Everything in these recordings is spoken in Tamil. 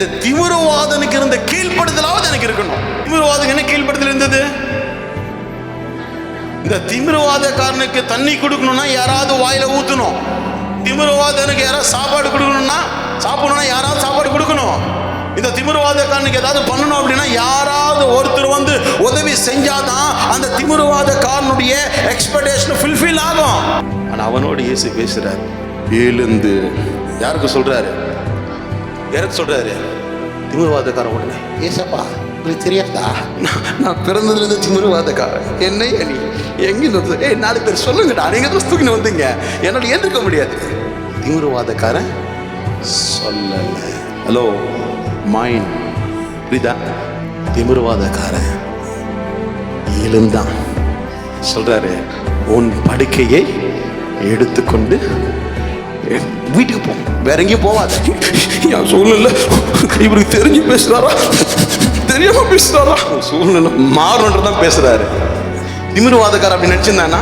திமிரவாதனுக்கு இருந்த கீழ்ப்படுதலாவது எனக்கு இருக்கணும். திமிரவாதம் என்ன கீழ்ப்படுதல் இருந்தது? இந்த திமிரவாதக்காரனுக்கு தண்ணி கொடுக்கணும்னா யாராவது வாயில ஊத்தணும். திமிரவாதனுக்கு யாராவது சாப்பாடு கொடுக்கணும்னா சாப்பிடணும்னா யாராவது சாப்பாடு கொடுக்கணும். இந்த திமிரவாதக்காரனுக்கு ஏதாவது பண்ணணும் அப்படின்னா யாராவது ஒருத்தர் வந்து உதவி செஞ்சாதான் அந்த திமிரவாதக்காரனுடைய எக்ஸ்பெக்டேஷன் ஃபுல்ஃபில் ஆகும். ஆனா அவனோடு இயேசு பேசுறாரு. எழுந்து யாருக்கு சொல்றாரு? யாருக்கு சொல்றாரு? திமிரவாதக்காரன் உடனே, ஏசப்பா உங்களுக்கு தெரியாதா, நான் பிறந்ததுல இருந்து திமிரவாதக்காரன், என்னைய நீ எங்க 4 பேர் சொல்லுங்கடா, நீங்க தான் தூக்கின்னு வந்தீங்க, என்னால ஏந்திருக்க முடியாது. திமிரவாதக்காரன் சொல்லல. ஹலோ மைண்ட் புரியுதா? திமிரவாதக்காரன் எழுந்தான். சொல்றாரு, உன் படுக்கையை எடுத்துக்கொண்டு வீட்டுக்கு போ, வேற எங்கேயும் போவாது. என் சூழ்நிலை இவருக்கு தெரிஞ்சு பேசுறாரா தெரியாம பேசுறாரா, சூழ்நிலை மாறணுன்றதான் பேசுறாரு. திமிரவாதக்காரர் அப்படி நினைச்சிருந்தானா,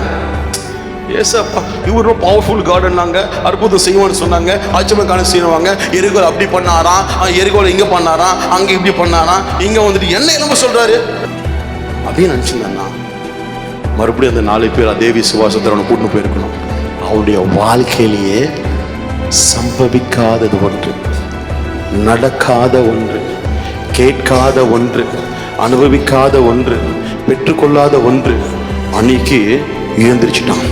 ஏசப்பா இவரு பவர்ஃபுல் கார்டுன்னாங்க, அற்புதம் செய்வான்னு சொன்னாங்க, ஆச்சரியமான செய்வாங்க, எரிகோல் அப்படி பண்ணாராம், எரிகோல் இங்க பண்ணாராம், அங்க இப்படி பண்ணாராம், இங்க வந்துட்டு என்ன எலும்பு சொல்றாரு அப்படின்னு நினைச்சிருந்தானா, மறுபடியும் அந்த 4 பேர் அதே விசுவாசத்தை அவனை கூட்டின்னு போயிருக்கணும். அவருடைய வாழ்க்கையிலேயே சம்பவிக்காதது ஒன்று, நடக்காத ஒன்று, கேட்காத ஒன்று, அனுபவிக்காத ஒன்று, பெற்றுக்கொள்ளாத ஒன்று அன்னைக்கு எழுந்திருச்சுட்டான்.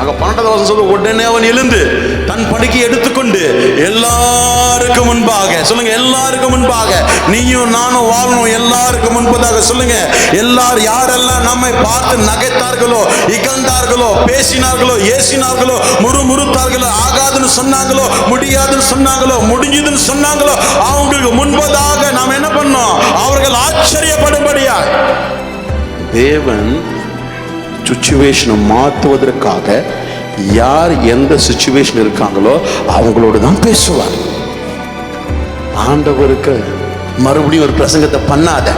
அங்க 12வது வசனம் சொல்ல, உடனே அவன் எழுந்து தன் படுக்கையை எடுத்துக்கொண்டு எல்லாருக்கும் முன்பாக, சொல்லுங்க எல்லாருக்கும் முன்பாக, நீயும் நானும் வாழணும், எல்லாருக்கும் முன்பதாக சொல்லுங்க. எல்லாரும் யாரெல்லாம் நம்மை பார்த்து நகைத்தார்களோ, இகழ்ந்தார்களோ, பேசினார்களோ, ஏசினார்களோ, முறுமுறுத்தார்களோ, ஆகாதுன்னு சொன்னாங்களோ, முடியாதுன்னு சொன்னாங்களோ, முடிஞ்சதுன்னு சொன்னாங்களோ, அவங்களுக்கு முன்பதாக நாம் என்ன பண்ணோம்? அவர்கள் ஆச்சரியப்படும்படியா தேவன் சிச்சுவேஷனை மாற்றுவதற்காக யார் எந்த சிச்சுவேஷன் இருக்காங்களோ அவங்களோடு தான் பேசுவார். ஆண்டவருக்கு மறுபடியும் ஒரு பிரசங்கத்தை பண்ணாத,